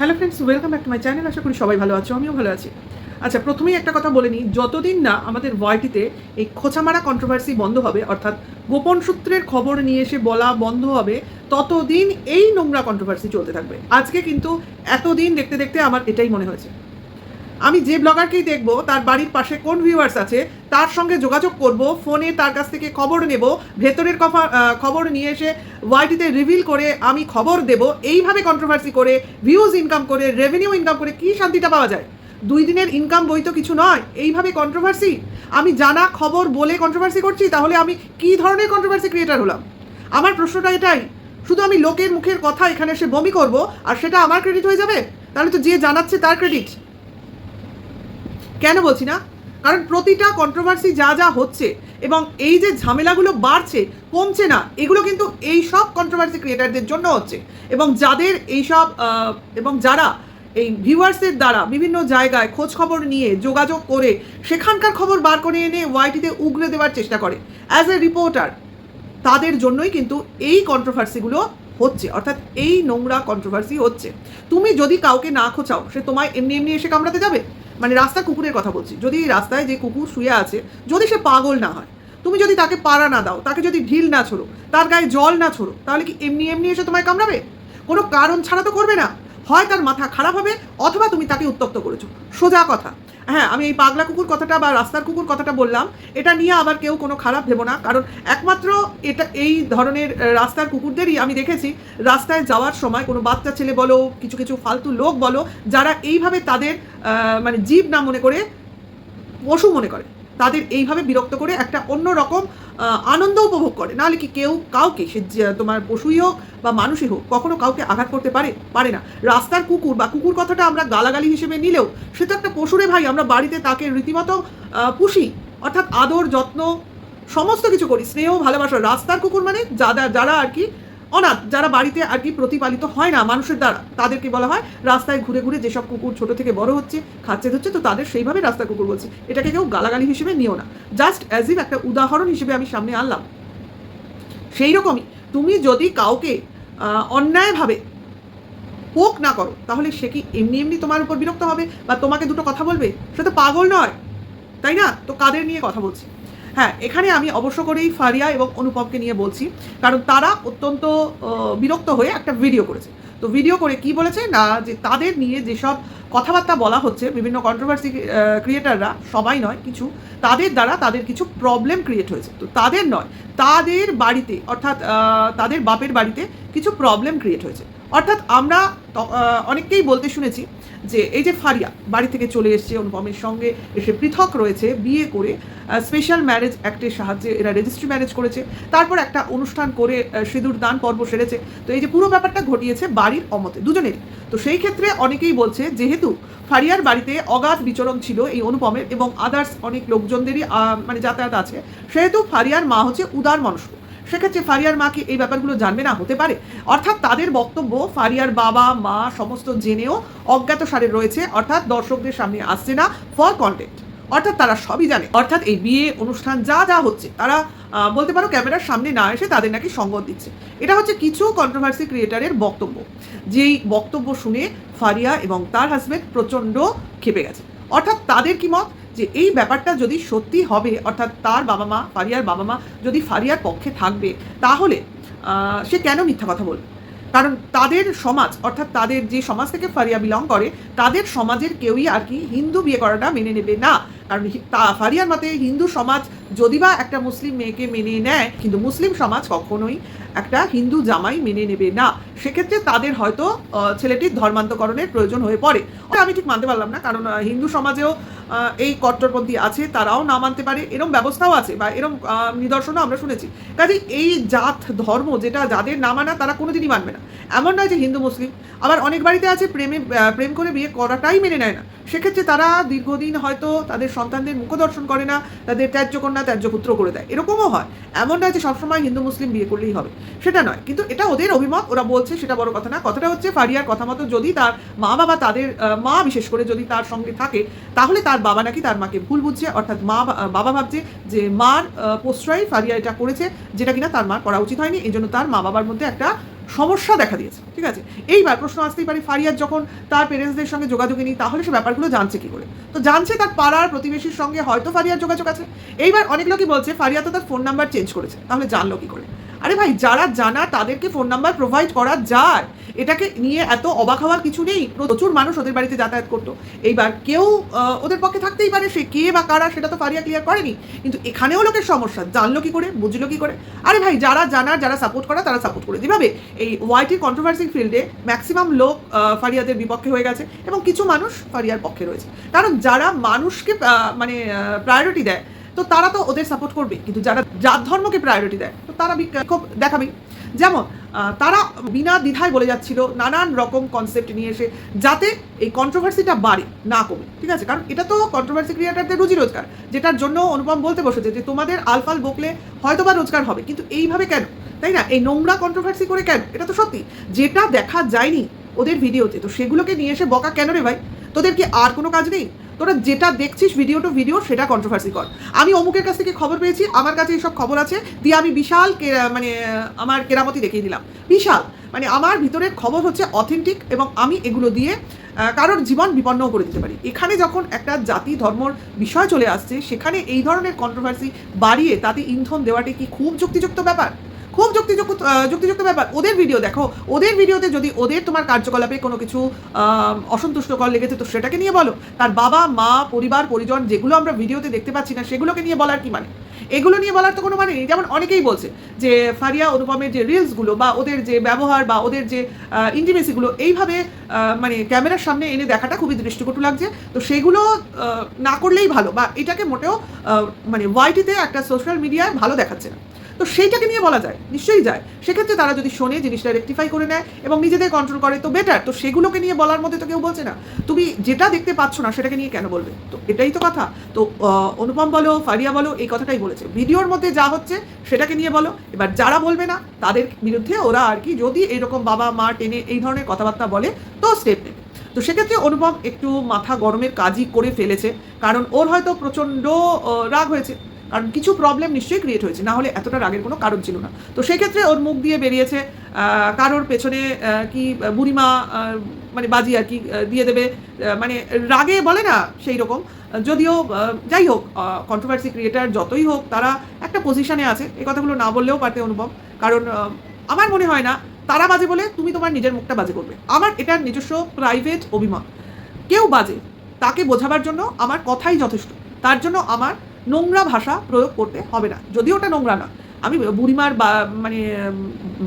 Hello friends, welcome back to my channel. আশা করি সবাই ভালো আছো, আমিও ভালো আছি। আচ্ছা, প্রথমেই একটা কথা বলে নিই, যতদিন না আমাদের ওয়াইটিতে এই খোঁচামারা কন্ট্রোভার্সি বন্ধ হবে, অর্থাৎ গোপন সূত্রের খবর নিয়ে এসে বলা বন্ধ হবে, ততদিন এই নোংরা কন্ট্রোভার্সি চলতে থাকবে। আজকে কিন্তু এতদিন দেখতে দেখতে আমার এটাই মনে হয়েছে, আমি যে ব্লগারকেই দেখব তার বাড়ির পাশে কোন ভিউয়ার্স আছে তার সঙ্গে যোগাযোগ করব, ফোনে তার কাছ থেকে খবর নেব, ভেতরের খবর নিয়ে এসে ওয়াইটিতে রিভিল করে আমি খবর দেব। এইভাবে কন্ট্রোভার্সি করে ভিউজ ইনকাম করে, রেভিনিউ ইনকাম করে কি শান্তিটা পাওয়া যায়? 2 দিনের ইনকাম বই তো কিছু নয়। এইভাবে কন্ট্রোভার্সি, আমি জানা খবর বলে কন্ট্রোভার্সি করছি, তাহলে আমি কি ধরনের কন্ট্রোভার্সি ক্রিয়েটার হলাম? আমার প্রশ্নটা এটাই। শুধু আমি লোকের মুখের কথা এখানে এসে বমি করব আর সেটা আমার ক্রেডিট হয়ে যাবে? তাহলে তো যে জানাচ্ছে তার ক্রেডিট। কেন বলছি না? কারণ প্রতিটা কন্ট্রোভার্সি যা যা হচ্ছে এবং এই যে ঝামেলাগুলো বাড়ছে, কমছে না, এগুলো কিন্তু এই সব কন্ট্রোভার্সি ক্রিয়েটারদের জন্য হচ্ছে। এবং যাদের এইসব এবং যারা এই ভিউয়ার্সের দ্বারা বিভিন্ন জায়গায় খোঁজ খবর নিয়ে যোগাযোগ করে সেখানকার খবর বার করে এনে ওয়াইটিতে উগরে দেওয়ার চেষ্টা করে অ্যাজ এ রিপোর্টার, তাদের জন্যই কিন্তু এই কন্ট্রোভার্সিগুলো হচ্ছে, অর্থাৎ এই নোংরা কন্ট্রোভার্সি হচ্ছে। তুমি যদি কাউকে না খোঁচাও, সে তোমায় এমনি এমনি এসে কামড়াতে যাবে? মানে রাস্তার কুকুরের কথা বলছি, যদি রাস্তায় যে কুকুর শুয়ে আছে যদি সে পাগল না হয়, তুমি যদি তাকে পাড়া না দাও, তাকে যদি ঢিল না ছোড়ো, তার গায়ে জল না ছোড়ো, তাহলে কি এমনি এমনি এসে তোমায় কামড়াবে? কোনো কারণ ছাড়া তো করবে না। হয় তার মাথা খারাপ হবে, অথবা তুমি তাকে উত্তক্ত করেছো, সোজা কথা। হ্যাঁ, আমি এই পাগলা কুকুর কথাটা বা রাস্তার কুকুর কথাটা বললাম, এটা নিয়ে আবার কেউ কোনো খারাপ ভেবো না, কারণ একমাত্র এটা এই ধরনের রাস্তার কুকুরদেরই আমি দেখেছি রাস্তায় যাওয়ার সময় কোনো বাচ্চা ছেলে বলো, কিছু কিছু ফালতু লোক বলো, যারা এইভাবে তাদের মানে জীব না মনে করে পশু মনে করে, তাদের এইভাবে বিরক্ত করে একটা অন্য রকম আনন্দ উপভোগ করে। নাহলে কি কেউ কাউকে, সে তোমার পশুই হোক বা মানুষই হোক, কখনো কাউকে আঘাত করতে পারে না। রাস্তার কুকুর বা কুকুর কথাটা আমরা গালাগালি হিসেবে নিলেও সে তো একটা পশুরে ভাই, আমরা বাড়িতে তাকে রীতিমতো পুষি, অর্থাৎ আদর যত্ন সমস্ত কিছু করি, স্নেহ ভালোবাসা। রাস্তার কুকুর মানে যারা আর কি অনাথ, যারা বাড়িতে আর কি প্রতিপালিত হয় না মানুষের দ্বারা, তাদেরকে বলা হয় রাস্তায় ঘুরে ঘুরে যেসব কুকুর ছোট থেকে বড় হচ্ছে, খাচ্ছে হচ্ছে, তো তাদের সেইভাবে রাস্তার কুকুর বলছে। এটাকে কেউ গালাগালি হিসেবে নিও না, জাস্ট অ্যাজ ইফ একটা উদাহরণ হিসেবে আমি সামনে আনলাম। সেই রকমই তুমি যদি কাউকে অন্যায়ভাবে পোক না করো, তাহলে সে কি এমনি এমনি তোমার উপর বিরক্ত হবে বা তোমাকে দুটো কথা বলবে? সে তো পাগল নয়, তাই না? তো কাদের নিয়ে কথা বলছি? হ্যাঁ, এখানে আমি অবশ্য করেই ফারিয়া এবং অনুপমকে নিয়ে বলছি, কারণ তারা অত্যন্ত বিরক্ত হয়ে একটা ভিডিও করেছে। তো ভিডিও করে কি বলেছে না, যে তাদের নিয়ে যেসব কথাবার্তা বলা হচ্ছে বিভিন্ন কন্ট্রোভার্সি ক্রিয়েটাররা, সবাই নয়, কিছু, তাদের দ্বারা তাদের কিছু প্রবলেম ক্রিয়েট হয়েছে। তো তাদের নয়, তাদের বাড়িতে, অর্থাৎ তাদের বাপের বাড়িতে কিছু প্রবলেম ক্রিয়েট হয়েছে। অর্থাৎ আমরা অনেককেই বলতে শুনেছি যে এই যে ফারিয়া বাড়ি থেকে চলে এসছে, অনুপমের সঙ্গে এসে পৃথক রয়েছে, বিয়ে করে স্পেশাল ম্যারেজ অ্যাক্টের সাহায্যে এরা রেজিস্ট্রি ম্যারেজ করেছে, তারপর একটা অনুষ্ঠান করে সিঁদুর দান পর্ব সেরেছে। তো এই যে পুরো ব্যাপারটা ঘটিয়েছে বাড়ির অমতে দুজনেরই। তো সেই ক্ষেত্রে অনেকেই বলছে, যেহেতু ফারিয়ার বাড়িতে অগাধ বিচরণ ছিল এই অনুপমের এবং আদার্স অনেক লোকজনদেরই মানে যাতায়াত আছে, সেহেতু ফারিয়ার মা হচ্ছে উদার মনস্ক, সেক্ষেত্রে ফারিয়ার মা কি এই ব্যাপারগুলো জানবে না? হতে পারে। অর্থাৎ তাদের বক্তব্য ফারিয়ার বাবা মা সমস্ত জেনেও অজ্ঞাত সারে রয়েছে, অর্থাৎ দর্শকদের সামনে আসছে না ফর কন্টেন্ট। অর্থাৎ তারা সবই জানে, অর্থাৎ এই বিয়ে অনুষ্ঠান যা যা হচ্ছে তারা বলতে পারো ক্যামেরার সামনে না এসে তাদের নাকি সঙ্গত দিচ্ছে। এটা হচ্ছে কিছু কন্ট্রোভার্সি ক্রিয়েটারের বক্তব্য, যেই বক্তব্য শুনে ফারিয়া এবং তার হাজবেন্ড প্রচণ্ড ক্ষেপে গেছে। অর্থাৎ তাদের কি মত, যে এই ব্যাপারটা যদি সত্যি হবে, অর্থাৎ তার বাবা মা, ফারিয়ার বাবা মা যদি ফারিয়ার পক্ষে থাকবে, তাহলে সে কেন মিথ্যা কথা বলবে? কারণ তাদের সমাজ, অর্থাৎ তাদের যে সমাজ থেকে ফারিয়া বিলং করে, তাদের সমাজের কেউই আর কি হিন্দু বিয়ে করাটা মেনে নেবে না। কারণ ফারিয়ার মতে হিন্দু সমাজ যদি বা একটা মুসলিম মেয়েকে মেনে নেয়, কিন্তু মুসলিম সমাজ কখনোই একটা হিন্দু জামাই মেনে নেবে না। সেক্ষেত্রে তাদের হয়তো ছেলেটির ধর্মান্তকরণের প্রয়োজন হয়ে পড়ে। আমি ঠিক মানতে পারলাম না, কারণ হিন্দু সমাজেও এই কট্টরপন্থী আছে, তারাও না মানতে পারে, এরম ব্যবস্থাও আছে বা এরম নিদর্শনও আমরা শুনেছি। কাজে এই জাত ধর্ম যেটা যাদের না মানা তারা কোনোদিনই মানবে না। এমন নয় যে হিন্দু মুসলিম, আবার অনেক বাড়িতে আছে প্রেম করে বিয়ে করাটাই মেনে নেয় না। সেক্ষেত্রে তারা দীর্ঘদিন হয়তো তাদের সন্তানদের মুখদর্শন করে না, তাদের ত্যায্য কন্যা ত্যায্য পুত্র করে দেয়, এরকমও হয়। এমন নয় যে সবসময় হিন্দু মুসলিম বিয়ে করলেই হবে, সেটা নয়। কিন্তু এটা ওদের অভিমত, ওরা বলছে, সেটা বড় কথা না। কথাটা হচ্ছে ফারিয়ার কথা মতো যদি তার মা বাবা, তাদের মা বিশেষ করে যদি তার সঙ্গে থাকে, তাহলে তার বাবা নাকি তার মাকে ভুল বুঝছে, অর্থাৎ বাবা ভাবছে যে মার প্রশ্রয় ফারিয়া এটা করেছে, যেটা কিনা তার মার করা উচিত হয়নি। এই জন্য তার মা বাবার মধ্যে একটা সমস্যা দেখা দিয়েছে, ঠিক আছে। এইবার প্রশ্ন আসতেই পারে, ফারিয়ার যখন তার পেরেন্টসদের সঙ্গে যোগাযোগে নেই, তাহলে সে ব্যাপারগুলো জানছে কি করে? তো জানছে তার পাড়ার প্রতিবেশীর সঙ্গে হয়তো ফারিয়ার যোগাযোগ আছে। এইবার অনেক লোকই বলছে ফারিয়া তো তার ফোন নাম্বার চেঞ্জ করেছে, তাহলে জানলো কি করে? আরে ভাই, যারা জানা তাদেরকে ফোন নাম্বার প্রোভাইড করা যায়, এটাকে নিয়ে এত অবাক হওয়ার কিছু নেই। প্রচুর মানুষ ওদের বাড়িতে যাতায়াত করতো। এইবার কেউ ওদের পক্ষে থাকতেই পারে, সে কে বা কারা সেটা তো ফারিয়া ক্লিয়ার করেনি, কিন্তু এখানেও লোকের সমস্যা, জানলো কি করে, বুঝলো কি করে? আরে ভাই, যারা জানার, যারা সাপোর্ট করা, তারা সাপোর্ট করে। যেভাবে এই ওয়াইটি কন্ট্রোভার্সি ফিল্ডে ম্যাক্সিমাম লোক ফারিয়াদের বিপক্ষে হয়ে গেছে এবং কিছু মানুষ ফারিয়ার পক্ষে রয়েছে। কারণ যারা মানুষকে মানে প্রায়োরিটি দেয়, তো তারা তো ওদের সাপোর্ট করবে, কিন্তু যারা জাত ধর্মকে প্রায়োরিটি দেয়, তো তারা বিক্ষোভ দেখাবেই। যেমন তারা বিনা দ্বিধায় বলে যাচ্ছিল নানান রকম কনসেপ্ট নিয়ে এসে, যাতে এই কন্ট্রোভার্সিটা বাড়ে, না কমে, ঠিক আছে। কারণ এটা তো কন্ট্রোভার্সি ক্রিয়েটারদের রুজি রোজগার, যেটার জন্য অনুপম বলতে বসেছে যে তোমাদের আলফাল বকলে হয়তো বা রোজগার হবে, কিন্তু এইভাবে কেন, তাই না? এই নোংরা কন্ট্রোভার্সি করে কেন? এটা তো সত্যি যেটা দেখা যায়নি ওদের ভিডিওতে, তো সেগুলোকে নিয়ে এসে বকা কেন রে ভাই? তোদের কি আর কোনো কাজ নেই? তোরা যেটা দেখছিস ভিডিও টু ভিডিও, সেটা কন্ট্রোভার্সি কর। আমি অমুকের কাছ থেকে খবর পেয়েছি, আমার কাছে এইসব খবর আছে, দিয়ে আমি বিশাল মানে আমার কেরামতি দেখিয়ে দিলাম, বিশাল, মানে আমার ভিতরের খবর হচ্ছে অথেন্টিক, এবং আমি এগুলো দিয়ে কারোর জীবন বিপন্নও করে দিতে পারি। এখানে যখন একটা জাতি ধর্মর বিষয় চলে আসছে, সেখানে এই ধরনের কন্ট্রোভার্সি বাড়িয়ে তাতে ইন্ধন দেওয়াটা কি খুব যুক্তিযুক্ত ব্যাপার? খুব যুক্তিযুক্ত ব্যাপার। ওদের ভিডিও দেখো, ওদের ভিডিওতে যদি ওদের তোমার কার্যকলাপে কোনো কিছু অসন্তুষ্টকর লেগেছে, তো সেটাকে নিয়ে বলো। তার বাবা মা পরিবার পরিজন যেগুলো আমরা ভিডিওতে দেখতে পাচ্ছি না, সেগুলোকে নিয়ে বলার কি মানে? এগুলো নিয়ে বলার তো কোনো মানে নেই। যেমন অনেকেই বলছে যে ফারিয়া অনুপমের যে রিলসগুলো বা ওদের যে ব্যবহার বা ওদের যে ইন্টিমেসিগুলো এইভাবে মানে ক্যামেরার সামনে এনে দেখাটা খুবই দৃষ্টিকটু লাগছে, তো সেগুলো না করলেই ভালো, বা এটাকে মোটেও মানে ওয়াইটিতে একটা সোশ্যাল মিডিয়ায় ভালো দেখাচ্ছে না। তো সেইটাকে নিয়ে বলা যায়, নিশ্চয়ই যায়। সেক্ষেত্রে তারা যদি শোনে, জিনিসটা রেকটিফাই করে নেয় এবং নিজেদের কন্ট্রোল করে, তো বেটার। তো সেগুলোকে নিয়ে বলার মধ্যে তো কেউ বলছে না। তুমি যেটা দেখতে পাচ্ছ না সেটাকে নিয়ে কেন বলবে? তো এটাই তো কথা। তো অনুপম বলো, ফারিয়া বলো, এই কথাটাই বলেছে, ভিডিওর মধ্যে যা হচ্ছে সেটাকে নিয়ে বলো। এবার যারা বলবে না তাদের বিরুদ্ধে ওরা আর কি, যদি এইরকম বাবা মা টেনে এই ধরনের কথাবার্তা বলে, তো স্টেপ নেবে। তো সেক্ষেত্রে অনুপম একটু মাথা গরমের কাজই করে ফেলেছে, কারণ ওর হয়তো প্রচণ্ড রাগ হয়েছে, কারণ কিছু প্রবলেম নিশ্চয়ই ক্রিয়েট হয়েছে, না হলে এতটা রাগের কোনো কারণ ছিল না। তো সেই ক্ষেত্রে ওর মুখ দিয়ে বেরিয়েছে কারোর পেছনে কি বুড়িমা মানে বাজি আর কি দিয়ে দেবে, মানে রাগে বলে না সেই রকম। যদিও যাই হোক, কন্ট্রোভার্সি ক্রিয়েটার যতই হোক, তারা একটা পজিশনে আছে, এই কথাগুলো না বললেও পারতে অনুপম। কারণ আমার মনে হয় না তারা বাজে বলে তুমি তোমার নিজের মুখটা বাজে করবে। আমার এটার নিজস্ব প্রাইভেট অভিমত। কেউ বাজে, তাকে বোঝাবার জন্য আমার কথাই যথেষ্ট, তার জন্য আমার নোংরা ভাষা প্রয়োগ করতে হবে না, যদি ওটা নোংরা না। আমি বুড়িমার মানে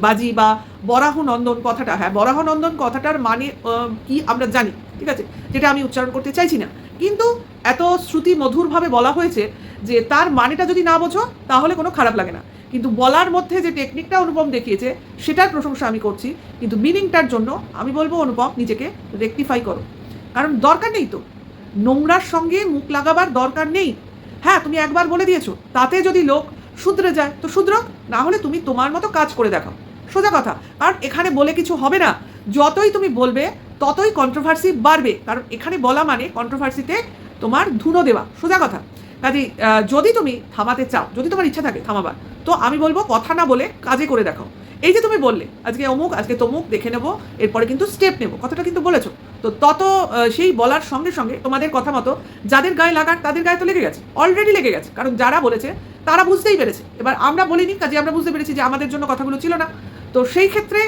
বাজি বা বরাহনন্দন কথাটা, হ্যাঁ বরাহনন্দন কথাটার মানে কি আমরা জানি, ঠিক আছে, যেটা আমি উচ্চারণ করতে চাইছি না, কিন্তু এত শ্রুতি মধুরভাবে বলা হয়েছে যে তার মানেটা যদি না বোঝো তাহলে কোনো খারাপ লাগে না। কিন্তু বলার মধ্যে যে টেকনিকটা অনুপম দেখিয়েছে সেটার প্রশংসা আমি করছি, কিন্তু মিনিংটার জন্য আমি বলবো অনুপম নিজেকে রেকটিফাই করো। কারণ দরকার নেই তো, নোংরার সঙ্গে মুখ লাগাবার দরকার নেই। হ্যাঁ, তুমি একবার বলে দিয়েছো, তাতে যদি লোক শুধরে যায় তো শুধরক, না হলে তুমি তোমার মতো কাজ করে দেখাও, সোজা কথা। কারণ এখানে বলে কিছু হবে না, যতই তুমি বলবে ততই কন্ট্রোভার্সি বাড়বে, কারণ এখানে বলা মানে কন্ট্রোভার্সিতে তোমার ধুনো দেওয়া, সোজা কথা। কাজে যদি তুমি থামাতে চাও, যদি তোমার ইচ্ছা থাকে থামাবার, তো আমি বলবো কথা না বলে কাজে করে দেখাও। এই যে তুমি বললে আজকে অমুক, আজকে তমুক, দেখে নেবো, এরপরে কিন্তু স্টেপ নেবো, কথাটা কিন্তু বলেছো। তো তত সেই বলার সঙ্গে সঙ্গে তোমাদের কথা মতো যাদের গায়ে লাগার তাদের গায়ে তো লেগে গেছে, অলরেডি লেগে গেছে, কারণ যারা বলেছে তারা বুঝতেই পেরেছে। এবার আমরা বলিনি, কাজে আমরা বুঝতে পেরেছি যে আমাদের জন্য কথাগুলো ছিল না। তো সেই ক্ষেত্রে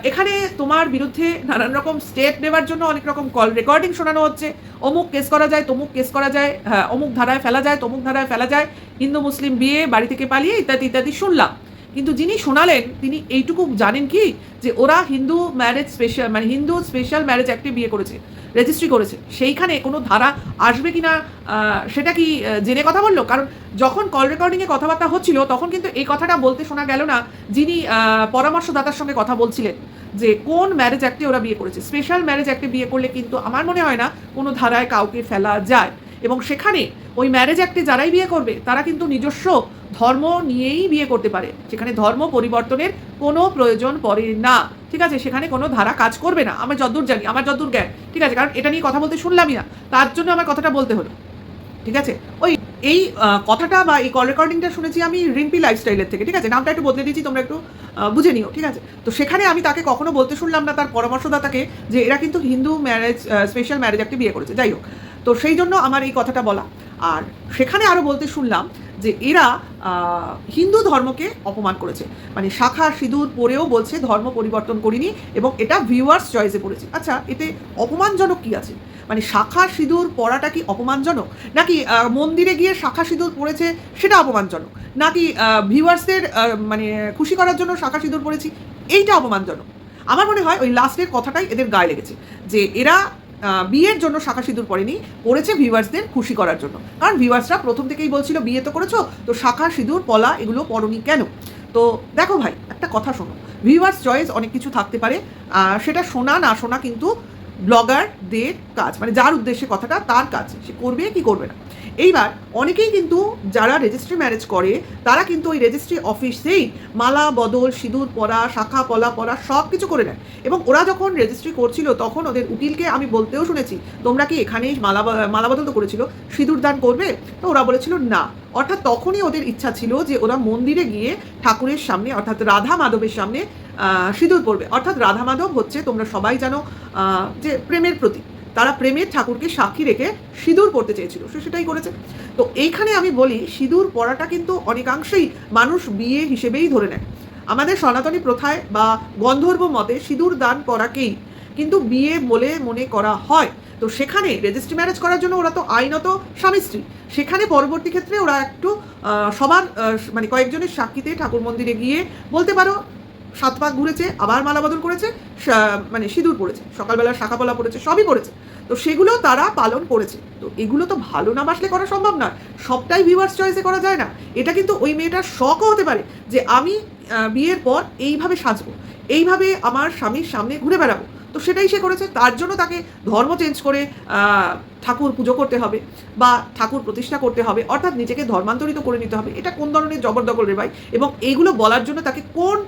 এখানে তোমার বিরুদ্ধে নানান রকম স্টেপ নেওয়ার জন্য অনেক রকম কল রেকর্ডিং শোনানো হচ্ছে, অমুক কেস করা যায়, তমুক কেস করা যায়, হ্যাঁ অমুক ধারায় ফেলা যায়, তমুক ধারায় ফেলা যায়, হিন্দু মুসলিম বিয়ে, বাড়ি থেকে পালিয়ে, ইত্যাদি ইত্যাদি শুনলাম। কিন্তু যিনি শোনালেন তিনি এইটুকু জানেন কি যে ওরা হিন্দু ম্যারেজ স্পেশাল, মানে হিন্দু স্পেশাল ম্যারেজ অ্যাক্টে বিয়ে করেছে, রেজিস্ট্রি করেছে, সেইখানে কোনো ধারা আসবে কি না সেটা কি জেনে কথা বললো? কারণ যখন কল রেকর্ডিংয়ে কথাবার্তা হচ্ছিল তখন কিন্তু এই কথাটা বলতে শোনা গেল না যিনি পরামর্শদাতার সঙ্গে কথা বলছিলেন, যে কোন ম্যারেজ অ্যাক্টে ওরা বিয়ে করেছে। স্পেশাল ম্যারেজ অ্যাক্টে বিয়ে করলে কিন্তু আমার মনে হয় না কোনো ধারায় কাউকে ফেলা যায়, এবং সেখানে ওই ম্যারেজ অ্যাক্টে যারাই বিয়ে করবে তারা কিন্তু নিজস্ব ধর্ম নিয়েই বিয়ে করতে পারে, সেখানে ধর্ম পরিবর্তনের কোনো প্রয়োজন পড়ে না, ঠিক আছে, সেখানে কোনো ধারা কাজ করবে না, আমি যতদূর জানি, আমার যতদূর জ্ঞান, ঠিক আছে, কারণ এটা নিয়ে কথা বলতে শুনলামই না, তার জন্য আমার কথাটা বলতে হলো, ঠিক আছে। ওই এই কথাটা বা এই কল রেকর্ডিংটা শুনেছি আমি রিম্পি লাইফস্টাইলের থেকে, ঠিক আছে? নামটা একটু বদলে দিয়েছি, তোমরা একটু বুঝে নিও, ঠিক আছে? তো সেখানে আমি তাকে কখনো বলতে শুনলাম না, তার পরামর্শদাতাকে, যে এরা কিন্তু হিন্দু ম্যারেজ, স্পেশাল ম্যারেজ একটি বিয়ে করেছে। যাই হোক, তো সেই জন্য আমার এই কথাটা বলা। আর সেখানে আরও বলতে শুনলাম যে এরা হিন্দু ধর্মকে অপমান করেছে, মানে শাখা সিঁদুর পরেও বলছে ধর্ম পরিবর্তন করিনি এবং এটা ভিউয়ার্স চয়েসে পড়েছে। আচ্ছা, এতে অপমানজনক কি আছে? মানে শাখা সিঁদুর পরাটা কি অপমানজনক, নাকি মন্দিরে গিয়ে শাখা সিঁদুর পরেছে সেটা অপমানজনক, নাকি ভিউয়ার্সদের মানে খুশি করার জন্য শাখা সিঁদুর পরেছি এইটা অপমানজনক? আমার মনে হয় ওই লাস্টের কথাটাই এদের গায়ে লেগেছে, যে এরা বিয়ের জন্য শাখা সিঁদুর পরেনি, পড়েছে ভিউয়ার্সদের খুশি করার জন্য। কারণ ভিউয়ার্সরা প্রথম থেকেই বলছিল বিয়ে তো করেছো, তো শাখা সিঁদুর পলা এগুলো পরনি কেন? তো দেখো ভাই, একটা কথা শোনো, ভিউয়ার্স চয়েস অনেক কিছু থাকতে পারে, সেটা শোনা না শোনা কিন্তু ব্লগারদের কাজ, মানে যার উদ্দেশ্যে কথাটা তার কাজ, সে করবে কি করবে না। এইবার অনেকেই কিন্তু যারা রেজিস্ট্রি ম্যারেজ করে তারা কিন্তু ওই রেজিস্ট্রি অফিসেই মালা বদল, সিঁদুর পরা, শাখা পলা পরা সব কিছু করে নেয়। এবং ওরা যখন রেজিস্ট্রি করছিল তখন ওদের উকিলকে আমি বলতেও শুনেছি, তোমরা কি এখানেই মালা বদল তো করেছিল, সিঁদুর দান করবে? তো ওরা বলেছিল না। অর্থাৎ তখনই ওদের ইচ্ছা ছিল যে ওরা মন্দিরে গিয়ে ঠাকুরের সামনে, অর্থাৎ রাধা মাধবের সামনে সিঁদুর পরবে। অর্থাৎ রাধা মাধব হচ্ছে, তোমরা সবাই জানো, যে প্রেমের প্রতীক। তারা প্রেমের ঠাকুরকে সাক্ষী রেখে সিঁদুর পরতে চেয়েছিল, সে সেটাই করেছে। তো এইখানে আমি বলি, সিঁদুর পরাটা কিন্তু অনেকাংশেই মানুষ বিয়ে হিসেবেই ধরে নেয়। আমাদের সনাতনী প্রথায় বা গন্ধর্ব মতে সিঁদুর দান করাকেই কিন্তু বিয়ে বলে মনে করা হয়। তো সেখানে রেজিস্ট্রি ম্যারেজ করার জন্য ওরা তো আইনত স্বামী স্ত্রী, সেখানে পরবর্তী ক্ষেত্রে ওরা একটু সবার মানে কয়েকজনের সাক্ষীতে ঠাকুর মন্দিরে গিয়ে বলতে পারো 7 পাক ঘুরেছে, আবার মালা বদল করেছে, মানে সিঁদুর পড়েছে, সকালবেলা শাখা পলা পড়েছে, সবই পড়েছে। তো সেগুলো তারা পালন করেছে। তো এগুলো তো ভালো না বাসলে করা সম্ভব নয়, সবটাই ভিউয়ার্স চয়েসে করা যায় না। এটা কিন্তু ওই মেয়েটার শখও হতে পারে যে আমি বিয়ের পর এইভাবে সাজবো, এইভাবে আমার স্বামীর সামনে ঘুরে বেড়াবো। তো সেটাই সে করেছে। তার জন্য তাকে ধর্ম চেঞ্জ করে ঠাকুর পুজো করতে হবে বা ঠাকুর প্রতিষ্ঠা করতে হবে, অর্থাৎ নিজেকে ধর্মান্তরিত করে নিতে হবে। এটা কোন ধরনের জবরদখল রে ভাই? এবং এইগুলো বলার জন্য তাকে কোন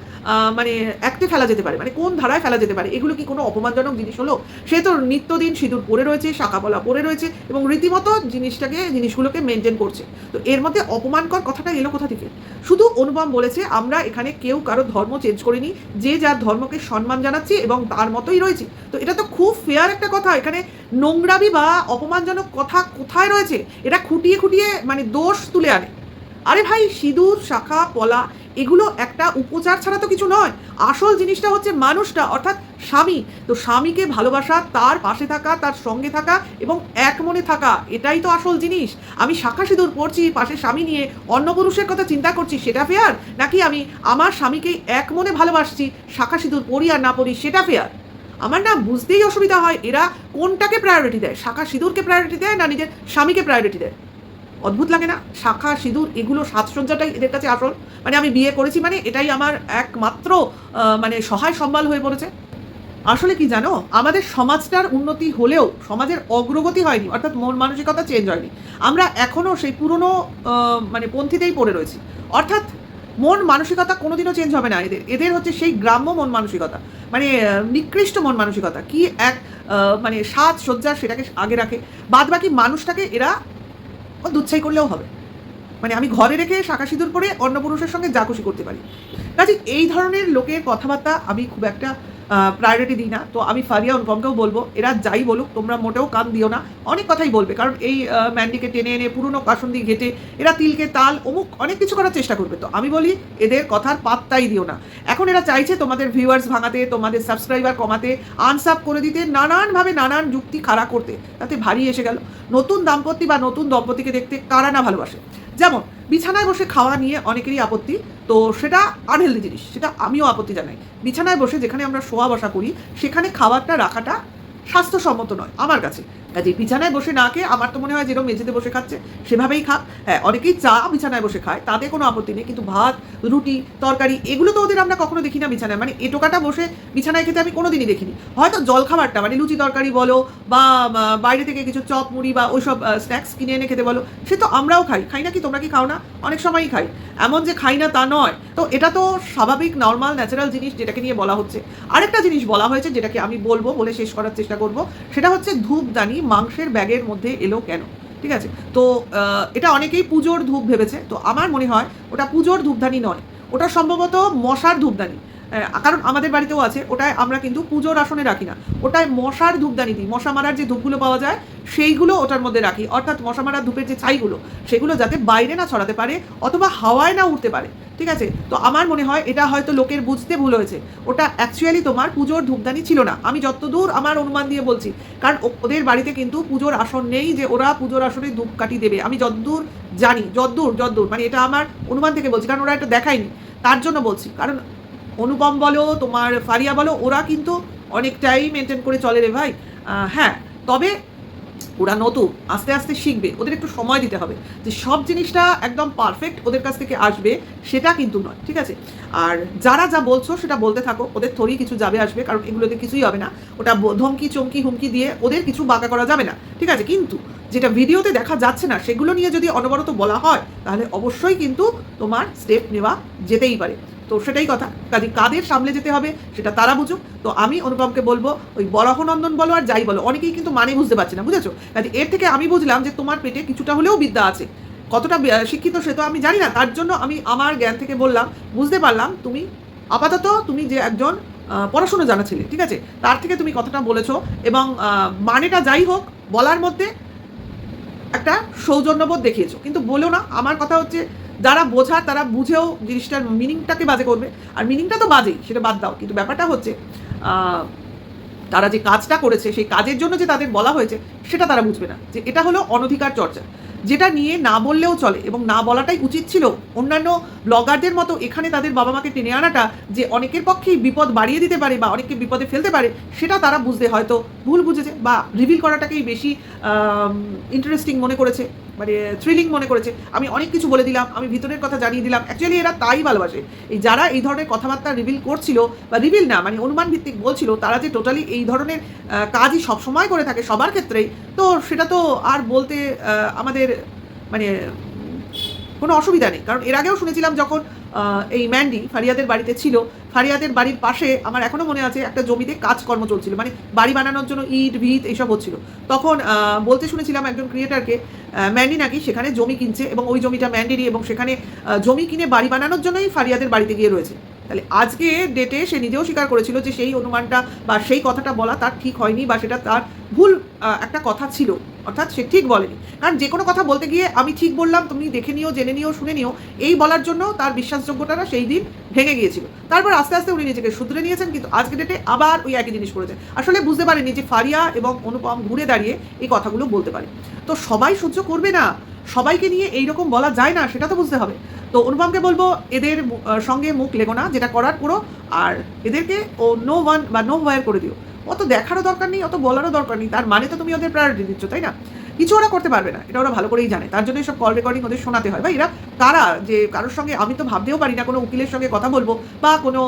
মানে অ্যাক্টে ফেলা যেতে পারে, মানে কোন ধারায় ফেলা যেতে পারে? এগুলো কি কোনো অপমানজনক জিনিস হলো? সে তো নিত্যদিন সিঁদুর পরে রয়েছে, শাখাপলা পরে রয়েছে এবং রীতিমতো জিনিসগুলোকে মেনটেন করছে। তো এর মধ্যে অপমানকর কথাটা এলো কোথা থেকে? শুধু অনুপম বলেছে আমরা এখানে কেউ কারো ধর্ম চেঞ্জ করিনি, যে যার ধর্মকে সম্মান জানাচ্ছি এবং তার মতোই রয়েছি। তো এটা তো খুব ফেয়ার একটা কথা। এখানে নোংরামি বা অপমানজনক কথা কোথায় রয়েছে? এটা খুঁটিয়ে খুঁটিয়ে মানে দোষ তুলে আনে। আরে ভাই, সিঁদুর, শাখা পলা এগুলো একটা উপচার ছাড়া তো কিছু নয়। আসল জিনিসটা হচ্ছে মানুষটা, অর্থাৎ স্বামী। তো স্বামীকে ভালোবাসা, তার পাশে থাকা, তার সঙ্গে থাকা এবং এক মনে থাকা, এটাই তো আসল জিনিস। আমি শাখা সিঁদুর পরছি, পাশে স্বামী নিয়ে অন্য পুরুষের কথা চিন্তা করছি, সেটা ফেয়ার? নাকি আমি আমার স্বামীকে এক মনে ভালোবাসছি, শাখা সিঁদুর পরি আর না পরি সেটা ফেয়ার? আমার না বুঝতেই অসুবিধা হয়, এরা কোনটাকে প্রায়োরিটি দেয়? শাখা সিঁদুরকে প্রায়োরিটি দেয় না নিজের স্বামীকে প্রায়োরিটি দেয়? অদ্ভুত লাগে না? শাখা সিঁদুর এগুলো সাজসজ্জাটাই এদের কাছে আসল, মানে আমি বিয়ে করেছি মানে এটাই আমার একমাত্র মানে সহায় সম্বল হয়ে পড়েছে। আসলে কি জানো, আমাদের সমাজটার উন্নতি হলেও সমাজের অগ্রগতি হয়নি, অর্থাৎ মন মানসিকতা চেঞ্জ হয়নি। আমরা এখনও সেই পুরনো মানে পন্থীতেই পড়ে রয়েছি। অর্থাৎ মন মানসিকতা কোনোদিনও চেঞ্জ হবে না এদের। এদের হচ্ছে সেই গ্রাম্য মন মানসিকতা, মানে নিকৃষ্ট মন মানসিকতা। কি এক মানে সাজসজ্জা সেটাকে আগে রাখে, বাদ বাকি মানুষটাকে এরা দুচ্ছাই করলেও হবে। মানে আমি ঘরে রেখে শাখা সিঁদুর পরে অন্য পুরুষের সঙ্গে যা খুশি করতে পারি। কাজে এই ধরনের লোকের কথাবার্তা আমি খুব একটা প্রায়োরিটি দিই না। তো আমি ফারিয়া অনুপমকেও বলবো, এরা যাই বলুক তোমরা মোটেও কান দিও না। অনেক কথাই বলবে, কারণ এই ম্যান্ডিকে টেনে এনে পুরনো কাসুন্দি ঘেটে এরা তিলকে তাল অমুক অনেক কিছু করার চেষ্টা করবে। তো আমি বলি এদের কথার পাত্তাই দিও না। এখন এরা চাইছে তোমাদের ভিউয়ার্স ভাঙাতে, তোমাদের সাবস্ক্রাইবার কমাতে, আনসাব করে দিতে, নানানভাবে নানান যুক্তি খাড়া করতে। তাতে ভারী এসে গেল। নতুন দাম্পত্য বা নতুন দম্পতিকে দেখতে কারা না ভালোবাসে? যেমন বিছানায় বসে খাওয়া নিয়ে অনেকেরই আপত্তি, তো সেটা আনহেলদি জিনিস, সেটা আমিও আপত্তি জানাই। বিছানায় বসে যেখানে আমরা শোয়া বসা করি সেখানে খাবারটা রাখাটা স্বাস্থ্যসম্মত নয় আমার কাছে। কাজে বিছানায় বসে না খেয়ে আমার তো মনে হয় যেরকম মেঝেতে বসে খাচ্ছে সেভাবেই খাক। হ্যাঁ, অনেকেই চা বিছানায় বসে খায়, তাতে কোনো আপত্তি নেই, কিন্তু ভাত, রুটি, তরকারি এগুলো তো ওদের আমরা কখনো দেখি না বিছানায়। মানে এটোকাটা বসে বিছানায় খেতে আমি কোনোদিনই দেখিনি। হয়তো জলখাবারটা মানে লুচি তরকারি বলো বা বাইরে থেকে কিছু চপ মুড়ি বা ওইসব স্ন্যাক্স কিনে এনে খেতে বলো, সে তো আমরাও খাই না কি? তোমরা কি খাও না? অনেক সময়ই খাই, এমন যে খাই না তা নয়। তো এটা তো স্বাভাবিক নর্মাল ন্যাচারাল জিনিস, যেটাকে নিয়ে বলা হচ্ছে। আরেকটা জিনিস বলা হয়েছে যেটাকে আমি বলে শেষ করার চেষ্টা করব, সেটা হচ্ছে ধূপদানি মাংসের ব্যাগের মধ্যে এলো কেন? ঠিক আছে? তো এটা অনেকেই পুজোর ধূপ ভেবেছে। তো আমার মনে হয় ওটা পুজোর ধূপদানি নয়, ওটা সম্ভবত মশার ধূপদানি। কারণ আমাদের বাড়িতেও আছে, ওটায় আমরা কিন্তু পুজোর আসনে রাখি না, ওটায় মশার ধূপদানি দিই। মশা মারার যে ধূপগুলো পাওয়া যায় সেইগুলো ওটার মধ্যে রাখি, অর্থাৎ মশা মারার ধূপের যে ছাইগুলো সেগুলো যাতে বাইরে না ছড়াতে পারে অথবা হাওয়ায় না উঠতে পারে। ঠিক আছে? তো আমার মনে হয় এটা হয়তো লোকের বুঝতে ভুল হয়েছে, ওটা অ্যাকচুয়ালি তোমার পুজোর ধূপদানি ছিল না। আমি যতদূর আমার অনুমান দিয়ে বলছি, কারণ ওদের বাড়িতে কিন্তু পুজোর আসন নেই যে ওরা পুজোর আসনে ধূপকাঠি দেবে। আমি যতদূর জানি, যতদূর মানে এটা আমার অনুমান থেকে বলছি, কারণ ওরা এটা দেখায়নি, তার জন্য বলছি। কারণ অনুপম বলো, তোমার ফারিয়া বলো, ওরা কিন্তু অনেকটাই মেনটেন করে চলে রে ভাই। হ্যাঁ, তবে ওরা নতুন, আস্তে আস্তে শিখবে, ওদের একটু সময় দিতে হবে। যে সব জিনিসটা একদম পারফেক্ট ওদের কাছ থেকে আসবে সেটা কিন্তু নয়। ঠিক আছে? আর যারা যা বলছো সেটা বলতে থাকো, ওদের থোড়ি কিছু যাবে আসবে, কারণ এগুলোতে কিছুই হবে না। ওটা ধমকি চমকি হুমকি দিয়ে ওদের কিছু বাঁকা করা যাবে না। ঠিক আছে? কিন্তু যেটা ভিডিওতে দেখা যাচ্ছে না সেগুলো নিয়ে যদি অনবরত বলা হয় তাহলে অবশ্যই কিন্তু তোমার স্টেপ নেওয়া যেতেই পারে। তো সেটাই কথা, কাজে কাদের সামলে যেতে হবে সেটা তারা বুঝুক। তো আমি অনুপমকে বলবো, ওই বরাহনন্দন বলো আর যাই বলো, অনেকেই কিন্তু মানে বুঝতে পারছে না, বুঝেছো? কাজে এর থেকে আমি বুঝলাম যে তোমার পেটে কিছুটা হলেও বিদ্যা আছে। কতটা শিক্ষিত সে তো আমি জানি না, তার জন্য আমি আমার জ্ঞান থেকে বললাম, বুঝতে পারলাম তুমি আপাতত তুমি যে একজন পড়াশুনো জানা ছেলে, ঠিক আছে, তার থেকে তুমি কথাটা বলেছো, এবং মানেটা যাই হোক বলার মধ্যে একটা সৌজন্যবোধ দেখিয়েছো, কিন্তু বলো না। আমার কথা হচ্ছে যারা বোঝার তারা বুঝেও জিনিসটার মিনিংটাকে বাজে করবে, আর মিনিংটা তো বাজেই, সেটা বাদ দাও। কিন্তু ব্যাপারটা হচ্ছে তারা যে কাজটা করেছে সেই কাজের জন্য যে তাদের বলা হয়েছে সেটা তারা বুঝবে না, যে এটা হলো অনধিকার চর্চা, যেটা নিয়ে না বললেও চলে এবং না বলাটাই উচিত ছিল। অন্যান্য ব্লগারদের মতো এখানে তাদের বাবা মাকে টেনে আনাটা যে অনেকের পক্ষেই বিপদ বাড়িয়ে দিতে পারে বা অনেককে বিপদে ফেলতে পারে, সেটা তারা বুঝতে হয়তো ভুল বুঝেছে, বা রিভিল করাটাকেই বেশি ইন্টারেস্টিং মনে করেছে, মানে থ্রিলিং মনে করেছে। আমি অনেক কিছু বলে দিলাম, আমি ভিতরের কথা জানিয়ে দিলাম। অ্যাকচুয়ালি এরা তাই ভালোবাসে, এই যারা এই ধরনের কথাবার্তা রিভিল করছিল, বা রিভিল না মানে অনুমান ভিত্তিক বলছিল, তারা যে টোটালি এই ধরনের কাজই সবসময় করে থাকে সবার ক্ষেত্রেই, তো সেটা তো আর বলতে আমাদের মানে কোনো অসুবিধা নেই। কারণ এর আগেও শুনেছিলাম যখন এই ম্যান্ডি ফারিয়াদের বাড়িতে ছিল, ফারিয়াদের বাড়ির পাশে আমার এখনও মনে আছে একটা জমিতে কাজকর্ম চলছিল, মানে বাড়ি বানানোর জন্য ইট ভিত এইসব হচ্ছিল। তখন বলতে শুনেছিলাম একজন ক্রিয়েটারকে, ম্যান্ডি নাকি সেখানে জমি কিনছে এবং ওই জমিটা ম্যান্ডিরই, এবং সেখানে জমি কিনে বাড়ি বানানোর জন্যই ফারিয়াদের বাড়িতে গিয়ে রয়েছে। তাহলে আজকে ডেটে সে নিজেও স্বীকার করেছিল যে সেই অনুমানটা বা সেই কথাটা বলা তার ঠিক হয়নি, বা সেটা তার ভুল একটা কথা ছিল, অর্থাৎ সে ঠিক বলেনি। কারণ যে কোনো কথা বলতে গিয়ে আমি ঠিক বললাম, তুমি দেখে নিও, জেনে নিও, শুনে নিও, এই বলার জন্য তার বিশ্বাসযোগ্যতাটা সেই দিন ভেঙে গিয়েছিল। তারপর আস্তে আস্তে উনি নিজেকে শুধরে নিয়েছেন, কিন্তু আজকে ডেটে আবার ওই একই জিনিস করেছেন। আসলে বুঝতে পারেনি যে ফারিয়া এবং অনুপম ঘুরে দাঁড়িয়ে এই কথাগুলো বলতে পারে। তো সবাই সহ্য করবে না, সবাইকে নিয়ে এইরকম বলা যায় না, সেটা তো বুঝতে হবে। তো অনুপমকে বলবো এদের সঙ্গে মুখ লেগো না, যেটা করার করো, আর এদেরকে ও নো ওয়ান বা নো ওয়ার করে দিও। অত দেখারও দরকার নেই, অত বলারও দরকার নেই, তার মানে তো তুমি ওদের প্রায়োরিটি দিচ্ছ, তাই না? কিছু ওরা করতে পারবে না, এটা ওরা ভালো করেই জানে, তার জন্য সব কল রেকর্ডিং ওদের শোনাতে হয়। বা এরা কারা যে কারোর সঙ্গে, আমি তো ভাবতেও পারি না কোনো উকিলের সঙ্গে কথা বলবো বা কোনো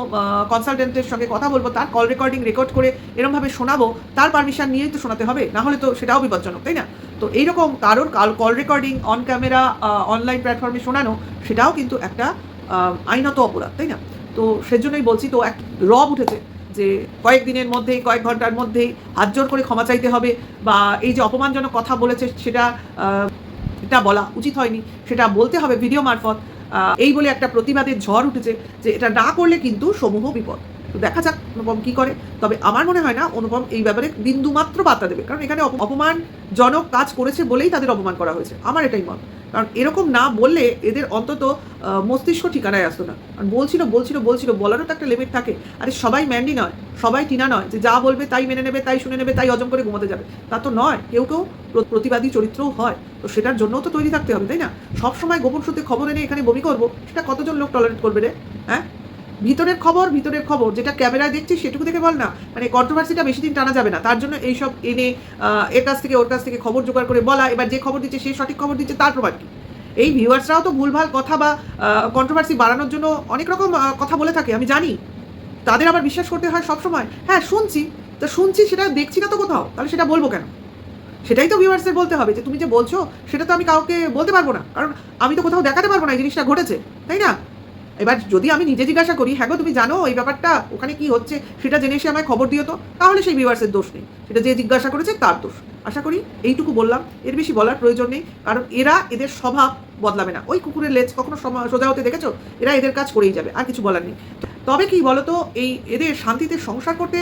কনসালটেন্টের সঙ্গে কথা বলবো, তার কল রেকর্ডিং রেকর্ড করে এরমভাবে শোনাবো, তার পারমিশন নিয়েই তো শোনাতে হবে, না হলে তো সেটাও বিপজ্জনক, তাই না? তো এইরকম কারোর call recording on camera online প্ল্যাটফর্মে শোনানো, সেটাও কিন্তু একটা আইনত অপরাধ, তাই না? তো সেজন্যই বলছি, তো এক রব উঠেছে যে কয়েকদিনের মধ্যেই, কয়েক ঘন্টার মধ্যেই হাত জোর করে ক্ষমা চাইতে হবে, বা এই যে অপমানজনক কথা বলেছে সেটা এটা বলা উচিত হয়নি, সেটা বলতে হবে ভিডিও মারফত, এই বলে একটা প্রতিবাদের ঝড় উঠেছে যে এটা না করলে কিন্তু সমূহ বিপদ। তো দেখা যাক অনুপম কী করে। তবে আমার মনে হয় না অনুপম এই ব্যাপারে বিন্দুমাত্র বার্তা দেবে, কারণ এখানে অপমানজনক কাজ করেছে বলেই তাদের অপমান করা হয়েছে, আমার এটাই মত। কারণ এরকম না বললে এদের অন্তত মস্তিষ্ক ঠিকানায় আসতো না। কারণ বলছিল, বলারও তো একটা লিমিট থাকে। আরে সবাই ম্যান্ডি নয়, সবাই টিনা নয় যে যা বলবে তাই মেনে নেবে, তাই শুনে নেবে, তাই হজম করে ঘুমোতে যাবে, তা তো নয়। কেউ প্রতিবাদী চরিত্রও হয়, তো সেটার জন্যও তো তৈরি থাকতে হবে, তাই না? সবসময় গোপন সূত্রে খবর এনে এখানে বমি করবো, সেটা কতজন লোক টলারেট করবে রে? হ্যাঁ, ভিতরের খবর যেটা ক্যামেরায় দেখছি সেটুকু দেখে বল না। মানে কন্ট্রোভার্সিটা বেশি দিন টানা যাবে না, তার জন্য এইসব এনে এর কাছ থেকে ওর কাছ থেকে খবর জোগাড় করে বলা, এবার যে খবর দিচ্ছে সে সঠিক খবর দিচ্ছে, তার প্রমাণ কি? এই ভিউয়ার্সরাও তো ভুলভাল কথা বা কন্ট্রোভার্সি বাড়ানোর জন্য অনেক রকম কথা বলে থাকে, আমি জানি। তাদের আবার বিশ্বাস করতে হয় সবসময়। হ্যাঁ শুনছি, সেটা দেখছি না তো কোথাও, তাহলে সেটা বলবো কেন? সেটাই তো ভিউয়ার্সের বলতে হবে, যে তুমি যে বলছো সেটা তো আমি কাউকে বলতে পারবো না, কারণ আমি তো কোথাও দেখাতে পারবো না এই জিনিসটা ঘটেছে, তাই না? এবার যদি আমি নিজে জিজ্ঞাসা করি, হ্যাঁ গো তুমি জানো এই ব্যাপারটা, ওখানে কি হচ্ছে সেটা জেনে এসে আমায় খবর দিও তো, তাহলে সেই ভিউয়ার্সের দোষ নেই, সেটা যে জিজ্ঞাসা করেছে তার দোষ। আশা করি এইটুকু বললাম, এর বেশি বলার প্রয়োজন নেই, কারণ এদের স্বভাব বদলাবে না। ওই কুকুরের লেজ কখনো সোজা হতে দেখেছো? এরা এদের কাজ করেই যাবে, আর কিছু বলার নেই। তবে কি বলতো, এই এদের শান্তিতে সংসার করতে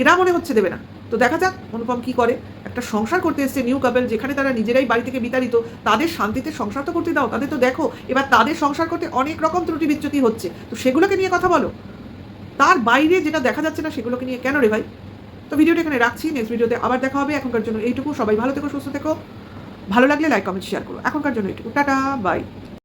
এরা মনে হচ্ছে দেবে না। তো দেখা যাক অনুপম কি করে। একটা সংসার করতে এসছে নিউ কাপল, যেখানে তারা নিজেরাই বাড়ি থেকে বিতাড়িত, তাদের শান্তিতে সংসার তো করতে দাও, তাদের তো দেখো এবার তাদের সংসার করতে অনেক রকম ত্রুটি বিচ্যুতি হচ্ছে, তো সেগুলোকে নিয়ে কথা বলো। তার বাইরে যেটা দেখা যাচ্ছে না সেগুলোকে নিয়ে কেন রে ভাই? তো ভিডিওটা এখানে রাখছি, নেক্সট ভিডিওতে আবার দেখা হবে। এখনকার জন্য এইটুকু, সবাই ভালো থেকো, সুস্থ থেকো, ভালো লাগলে লাইক কমেন্ট শেয়ার করো। এখনকার জন্য এইটুকু, টাটা বাই।